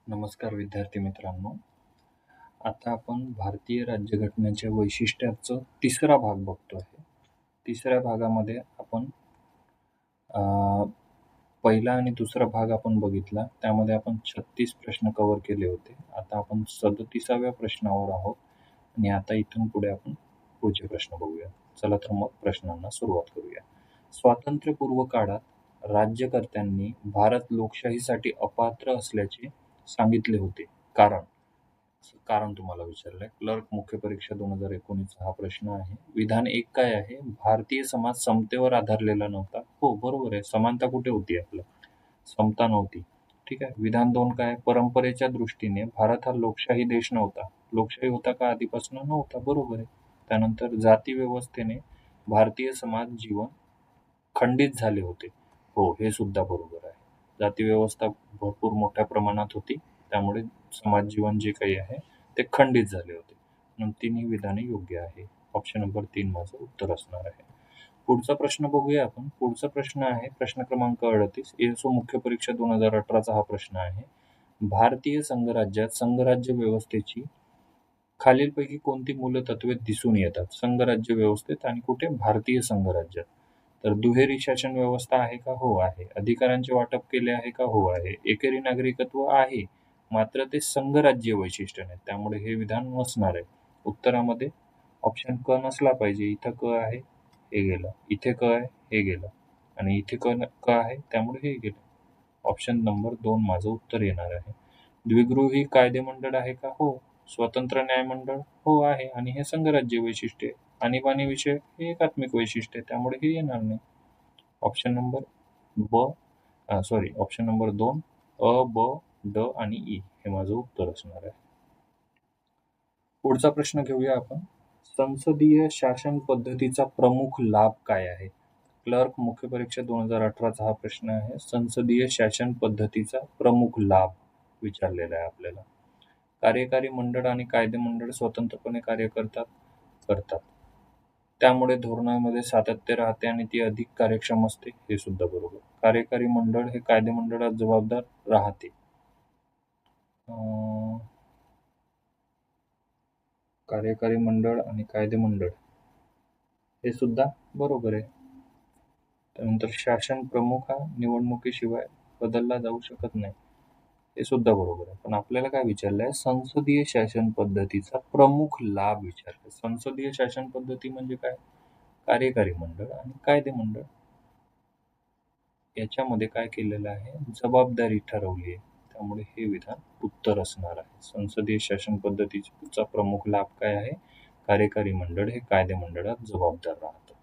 नमस्कार विद्यार्थी मित्रांनो. आता आपण भारतीय राज्यघटनेच्या वैशिष्ट्याचा तिसरा भाग बघतो आहे. तिसऱ्या भागामध्ये आपण अ, पहिला आणि दुसरा भाग आपण बघितला. त्यामध्ये आपण 36 प्रश्न कव्हर केले होते. आता आपण 37व्या प्रश्नावर आहोत आणि आता इथून पुढे आपण पुढचे प्रश्न बघूया. चला तर मग प्रश्नांना सुरुवात करूया. स्वातंत्र्यपूर्व काळात राज्यकर्त्यांनी भारत लोकशाहीसाठी अपात्र असल्याचे सांगितले होते. कारण कारण तुम्हाला विचारलंय. क्लर्क मुख्य परीक्षा 2019 हा प्रश्न आहे. विधान 1 काय आहे? भारतीय समाज समतेवर आधारलेला नव्हता. हो, बरोबर आहे. समानता कुठे होती आपलं? समता नव्हती. ठीक आहे. विधान 2 काय? परंपरेच्या दृष्टीने भारत हा लोकशाही देश नव्हता. लोकशाही होता का आधीपासून? नव्हता. बरोबर आहे. त्यानंतर जाती व्यवस्थेने भारतीय समाज जीवन खंडित झाले होते. हो, हे सुद्धा बरोबर आहे. जाती व्यवस्था भरपूर मोठ्या प्रमाणात होती. त्यामुळे समाज जीवन जे काही आहे ते खंडित झाले होते. म्हणून तिन्ही विधाने योग्य आहे. ऑप्शन नंबर 3 माझं उत्तर असणार आहे. पुढचा प्रश्न बघूया आपण. पुढचा प्रश्न आहे प्रश्न क्रमांक 38. एसो मुख्य परीक्षा 2018चा हा प्रश्न आहे. भारतीय संघराज्यात संघराज्य व्यवस्थेची खालीलपैकी कोणती मूलतत्वे दिसून येतात? संघराज्य व्यवस्थेत आणि कुठे? भारतीय संघराज्यात. तर दुहेरी शासन व्यवस्था आहे का? हो आहे. अधिकारांचे वाटप केले आहे का? हो आहे. एकेरी नागरिकत्व आहे, मात्र ते संघराज्य वैशिष्ट्य नाही. त्यामुळे हे विधान नसणार आहे. उत्तरामध्ये ऑप्शन क नसला पाहिजे. इथं क आहे, हे गेलं. इथे क आहे, हे गेलं. आणि इथे क आहे, त्यामुळे हे गेलं. ऑप्शन नंबर 2 माझं उत्तर येणार आहे. द्विगृही कायदेमंडळ आहे का? हो. स्वतंत्र न्यायमंडळ? हो आहे. आणि हे संघराज्य वैशिष्ट्य आहे. आणीबाणी विषय हे एकात्मिक वैशिष्ट्य आहे, त्यामुळे हे येणार नाही. ऑप्शन नंबर ऑप्शन नंबर 2 अ, ब, ड आणि ई हे माझं उत्तर असणार आहे. पुढचा प्रश्न घेऊया आपण. संसदीय शासन पद्धतीचा प्रमुख लाभ काय आहे? क्लर्क मुख्य परीक्षा 2018चा हा प्रश्न आहे. संसदीय शासन पद्धतीचा प्रमुख लाभ विचारलेला आहे आपल्याला. कार्यकारी मंडळ आणि कायदे मंडळ स्वतंत्रपणे कार्य करतात. त्यामुळे धोरणामध्ये सातत्य राहते आणि ती अधिक कार्यक्षम असते. हे सुद्धा बरोबर. कार्यकारी मंडळ हे कायदे मंडळात जबाबदार राहते. कार्यकारी मंडळ आणि कायदे मंडळ हे सुद्धा बरोबर आहे. त्यानंतर शासन प्रमुख हा निवडणुकीशिवाय बदलला जाऊ शकत नाही. हे सुद्धा बरोबर आहे. पण आपल्याला काय विचारलंय? संसदीय शासन पद्धतीचा प्रमुख लाभ विचारलाय. संसदीय शासन पद्धती म्हणजे काय? कार्यकारी मंडळ आणि कायदे मंडळ याच्यामध्ये काय केलेलं आहे? जबाबदारी ठरवली आहे. त्यामुळे हे विधान उत्तर असणार आहे. संसदीय शासन पद्धतीचा प्रमुख लाभ काय आहे? कार्यकारी मंडळ हे कायदे मंडळात जबाबदार राहतं.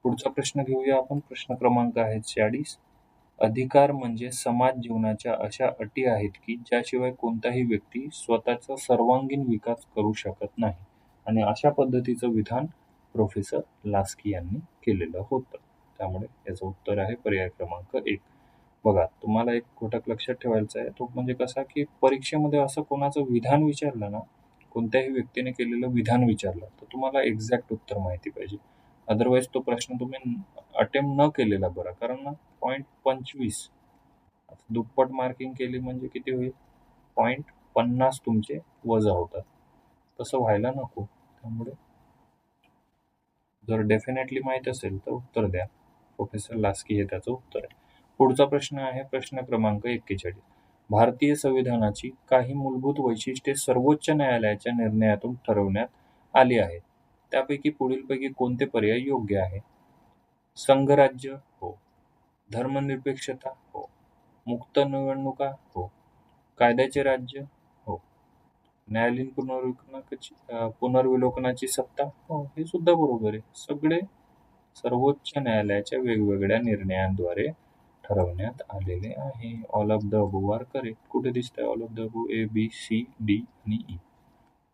पुढचा प्रश्न घेऊया आपण. प्रश्न क्रमांक आहे 40. अधिकार म्हणजे समाज जीवनाच्या अशा अटी आहेत की ज्याशिवाय कोणताही व्यक्ती स्वतःचा सर्वांगीण विकास करू शकत नाही. आणि अशा पद्धतीचं विधान प्रोफेसर लास्की यांनी केलेलं होतं. त्यामुळे याचं उत्तर आहे पर्याय क्रमांक 1. बघा, तुम्हाला एक घटक लक्षात ठेवायचा आहे. तो म्हणजे कसा की परीक्षेमध्ये असं कोणाचं विधान विचारलं ना, कोणत्याही व्यक्तीने केलेलं विधान विचारलं तर तुम्हाला एक्झॅक्ट उत्तर माहिती पाहिजे. अदरवाईज तो प्रश्न तुम्ही अटेम्प्ट न केलेला बरा. कारण ना 0.25 दुप्पट मार्किंग केली म्हणजे किती होईल? 0.50 तुमचे वजा होतात. तसं व्हायला नको. त्यामुळे जर डेफिनेटली माहीत असेल तर उत्तर द्या. प्रोफेसर लास्की हे त्याचं उत्तर आहे. पुढचा प्रश्न आहे प्रश्न क्रमांक 41. भारतीय संविधानाची काही मूलभूत वैशिष्ट्ये सर्वोच्च न्यायालयाच्या निर्णयातून ठरवण्यात आली आहेत. त्यापैकी पुढीलपैकी कोणते पर्याय योग्य आहे? संघराज्य? हो. धर्मनिरपेक्षता? हो. मुक्त निवडणुका? हो. कायद्याचे राज्य? हो. न्यायालयीन पुनर्विलोकनाची सत्ता? हो. हे सुद्धा बरोबर आहे. सगळे सर्वोच्च न्यायालयाच्या वेगवेगळ्या निर्णयांद्वारे ठरवण्यात आलेले आहे. All of the above are correct. कुठे दिसतंय all of the above? A, B, C, D आणि ई.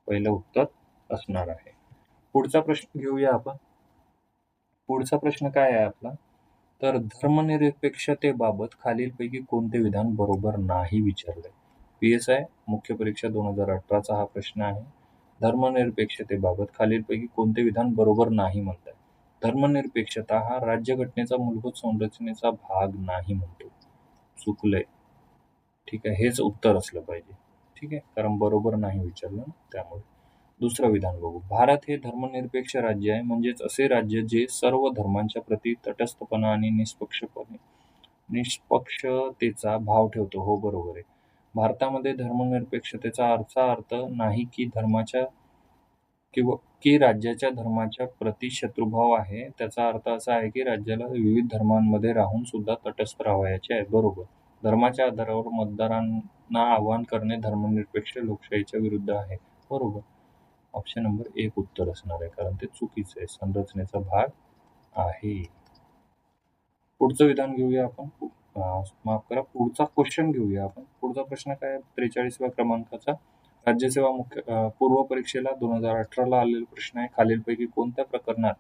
पहिलं उत्तर असणार आहे. पुढचा प्रश्न घेऊया आपण. पुढचा प्रश्न काय आहे आपला? तर धर्मनिरपेक्षतेबाबत खालीलपैकी कोणते विधान बरोबर नाही विचारलंय? PSI मुख्य परीक्षा 2018चा हा प्रश्न आहे. धर्मनिरपेक्षतेबाबत खालीलपैकी कोणते विधान बरोबर नाही म्हणताय? धर्मनिरपेक्षता हा राज्यघटनेचा मूलभूत संरचनेचा भाग नाही म्हणतो. चुकलंय. ठीक आहे, हेच उत्तर असलं पाहिजे. ठीक आहे, कारण बरोबर नाही विचारलं ना, त्यामुळे. दुसरं विधान बघू. भारत हे धर्मनिरपेक्ष राज्य आहे, म्हणजेच असे राज्य जे सर्व धर्मांच्या प्रती तटस्थपणा आणि निष्पक्षतेचा भाव ठेवतो. हो, बरोबर आहे. भारतामध्ये धर्मनिरपेक्षतेचा असा अर्थ नाही की किंवा राज्याच्या धर्माच्या प्रति शत्रुभाव आहे. त्याचा अर्थ असा आहे की राज्याला विविध धर्मांमध्ये राहून सुद्धा तटस्थ राहावयाचे आहे. बरोबर. धर्माच्या आधारावर मतदारांना आवाहन करणे धर्मनिरपेक्ष लोकशाहीच्या विरुद्ध आहे. बरोबर. ऑप्शन नंबर 1 उत्तर असणार आहे, कारण ते चुकीचं आहे. संरचनेचा भाग आहे. पुढचं विधान घेऊया आपण. माफ करा, पुढचा क्वेश्चन घेऊया आपण. पुढचा प्रश्न काय आहे? 43व्या क्रमांकाचा. राज्यसेवा पूर्व परीक्षेला 2018ला आलेला प्रश्न आहे. खालीलपैकी कोणत्या प्रकरणात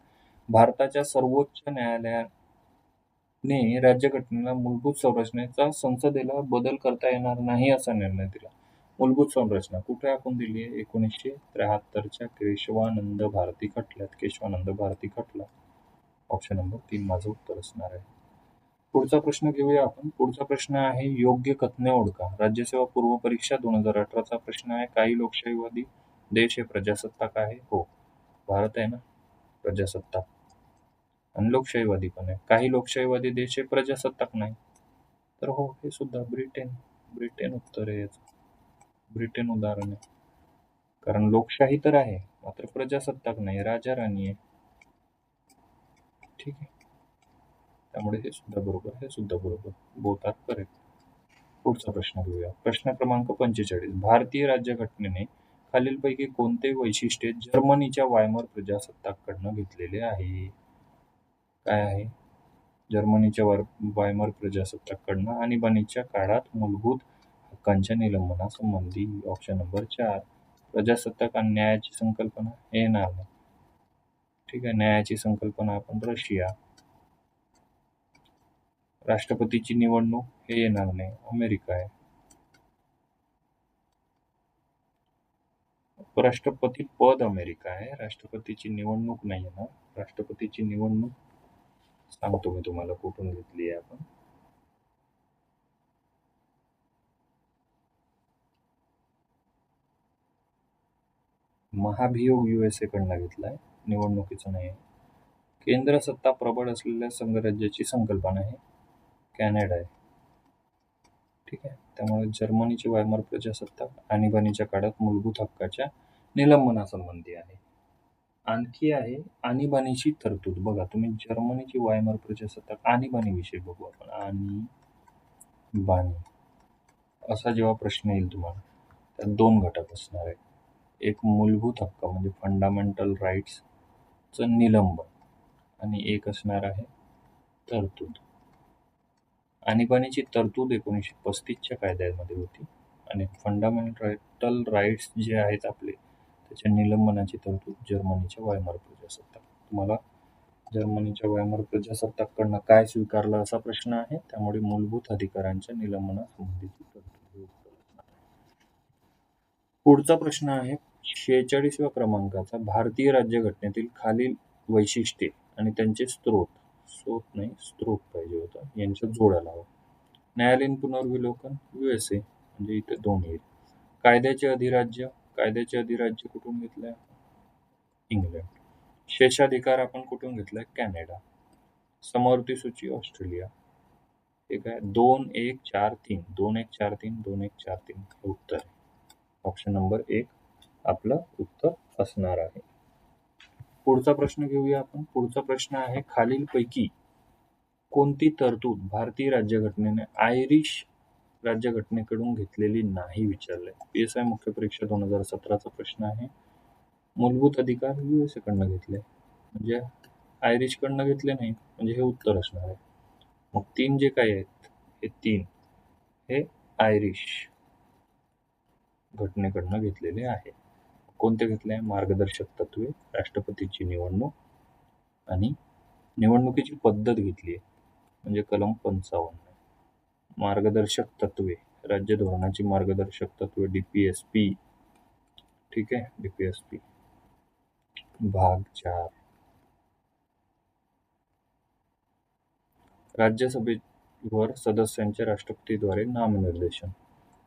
भारताच्या सर्वोच्च न्यायालयाने राज्यघटनेला मूलभूत संरचनेचा संसदेला बदल करता येणार नाही असा निर्णय दिला? मूलभूत संरचना कुठे आपण दिली आहे? 1973च्या केशवानंद भारती खटल्यात. ऑप्शन नंबर 3 माझं उत्तर असणार आहे. पुढचा प्रश्न घेऊया आपण. पुढचा प्रश्न आहे योग्य कथने ओळखा. राज्यसेवा पूर्व परीक्षा 2018चा प्रश्न आहे. काही लोकशाहीवादी देश हे प्रजासत्ताक आहे. हो, भारत आहे ना प्रजासत्ताक, आणि लोकशाहीवादी पण आहे. काही लोकशाहीवादी देश हे प्रजासत्ताक नाही. तर हो, हे सुद्धा ब्रिटन उत्तर आहे याचं. ब्रिटन उदाहरण आहे, कारण लोकशाही तर आहे मात्र प्रजासत्ताक नाही, राजा राणी आहे. ठीक आहे, त्यामुळे हे सुद्धा बरोबर. Both are correct. पुढचा प्रश्न घेऊया. प्रश्न क्रमांक 45. भारतीय राज्यघटनेने खालीलपैकी कोणते वैशिष्ट्य जर्मनीच्या वायमर प्रजासत्ताकाकडनं घेतलेले आहे? काय आहे? जर्मनीच्या वायमर प्रजासत्ताकाकडनं आणीबाणीच्या काळात मूलभूत हक्कांच्या निलंबनासंबंधी. Option number 4. प्रजासत्ताक आणि न्यायाची संकल्पना हे येणार नाही. ठीक आहे, न्यायाची संकल्पना आपण रशिया. राष्ट्रपतीची निवडणूक हे येणार नाही, अमेरिका आहे. राष्ट्रपती पद अमेरिका आहे, राष्ट्रपतीची निवडणूक नाही येणार. राष्ट्रपतीची निवडणूक सांगतो मी तुम्हाला कुठून घेतली आहे आपण. महाभियोग USA कडनं घेतलाय, निवडणुकीचं नाही. केंद्र सत्ता प्रबळ असलेल्या संघराज्याची संकल्पना आहे कॅनडा आहे. ठीक आहे, त्यामुळे जर्मनीची वायमर प्रजासत्ताक आणीबाणीच्या काळात मूलभूत हक्काच्या निलंबनासंबंधी आहे. आणखी आहे आणीबाणीची तरतूद. बघा, तुम्ही जर्मनीची वायमर प्रजासत्ताक, आणीबाणीविषयी बघू आपण. आणीबाणी असा जेव्हा प्रश्न येईल तुम्हाला, त्यात 2 घटक असणार आहे. एक मूलभूत हक्क म्हणजे फंडामेंटल राईट्सचं निलंबन, आणि एक असणार आहे तरतूद. आणीबाणीची तरतूद 1935च्या कायद्यामध्ये होती, आणि फंडामेंटल राईट्स जे आहेत आपले, त्याच्या निलंबनाची तरतूद जर्मनीच्या वायमर प्रजासत्ताक. तुम्हाला जर्मनीच्या वायमर प्रजासत्ताककडनं काय स्वीकारलं असा प्रश्न आहे, त्यामुळे मूलभूत अधिकारांच्या निलंबनासंबंधीची तरतूद. पुढचा प्रश्न आहे 46व्या क्रमांकाचा. भारतीय राज्यघटनेतील खालील वैशिष्ट्ये आणि त्यांचे स्त्रोत पाहिजे होता, यांच्या जोड्या लावा. न्यायालयीन पुनर्विलोकन USA, म्हणजे इथे 2 येईल. कायद्याचे अधिराज्य कुठून घेतलंय? इंग्लंड. शेषाधिकार आपण कुठून घेतलाय? कॅनडा. समवर्ती सूची ऑस्ट्रेलिया. ठीक आहे, 2-1-4-3 हे उत्तर आहे. ऑप्शन नंबर 1 आपलं उत्तर असणार आहे. पुढचा प्रश्न घेऊया आपण. पुढचा प्रश्न आहे खालीलपैकी कोणती तरतूद भारतीय राज्यघटनेने आयरिश राज्यघटनेकडून घेतलेली नाही विचारलंय. PSI मुख्य परीक्षा 2017चा प्रश्न आहे. मूलभूत अधिकार USA कडनं घेतले, म्हणजे आयरिश कडनं घेतले नाही, म्हणजे हे उत्तर असणार आहे. मग 3 जे काही आहेत, हे 3 हे आयरिश घटनेकडनं घेतलेले आहे. कोणते घेतले? मार्गदर्शक तत्वे, राष्ट्रपतीची निवडणूक, आणि निवडणुकीची पद्धत घेतली आहे, म्हणजे कलम 55. मार्गदर्शक तत्वे, राज्य धोरणाची मार्गदर्शक तत्वे, DPSP. ठीक आहे, DPSP भाग 4. राज्यसभेवर सदस्यांच्या राष्ट्रपतीद्वारे नामनिर्देशन.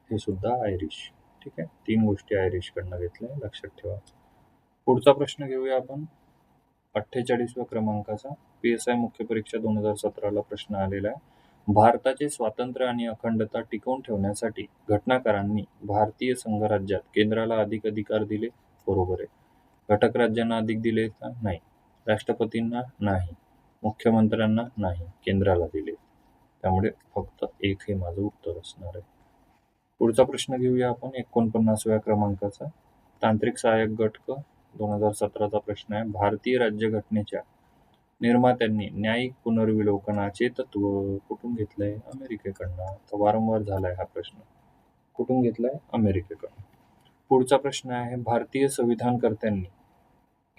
हे सुद्धा आयरिश. ठीक आहे, 3 गोष्टी आयरिशकडनं घेतल्या, लक्षात ठेवा. पुढचा प्रश्न घेऊया आपण 48व्या क्रमांकाचा. PSI मुख्य परीक्षा 2017ला प्रश्न आलेला आहे. भारताचे स्वातंत्र्य आणि अखंडता टिकवून ठेवण्यासाठी घटनाकारांनी भारतीय संघराज्यात केंद्राला अधिक अधिकार दिले. बरोबर आहे. घटक राज्यांना अधिक दिले का? नाही. राष्ट्रपतींना नाही. मुख्यमंत्र्यांना नाही. केंद्राला दिले. त्यामुळे फक्त एक हे माझं उत्तर असणार आहे. पुढचा प्रश्न घेऊया आपण 49व्या क्रमांकाचा. तांत्रिक सहाय्यक गट क 2017चा प्रश्न आहे. भारतीय राज्यघटनेच्या निर्मात्यांनी न्यायिक पुनर्विलोकनाचे तत्व कुठून घेतलंय? अमेरिकेकडनं. तर वारंवार झालाय हा प्रश्न. कुठून घेतलाय? अमेरिकेकडून. पुढचा प्रश्न आहे. भारतीय संविधानकर्त्यांनी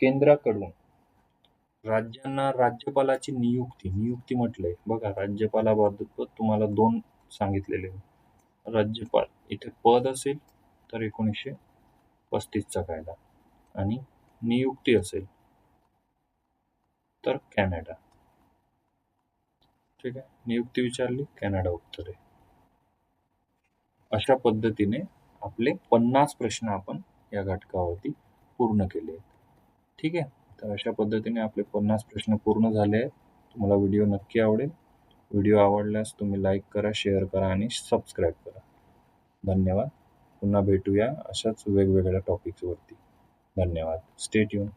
केंद्राकडून राज्यांना राज्यपालाची नियुक्ती म्हटलंय बघा. राज्यपालाबाबत तुम्हाला 2 सांगितलेले. राज्यपाल इथे पद असेल तर 1935चा कायदा, आणि नियुक्ती असेल तर कॅनडा. ठीक आहे, नियुक्ती विचारली, कॅनडा उत्तर आहे. अशा पद्धतीने आपले 50 प्रश्न आपण या घटकावरती पूर्ण केले. ठीक आहे, तर अशा पद्धतीने आपले 50 प्रश्न पूर्ण झाले आहेत. तुम्हाला व्हिडिओ नक्की आवडेल. व्हिडिओ आवडल्यास तुम्ही लाईक करा, शेअर करा आणि सबस्क्राईब करा. धन्यवाद. पुन्हा भेटूया अशाच वेगवेगळ्या टॉपिक्सवरती. धन्यवाद. Stay tune.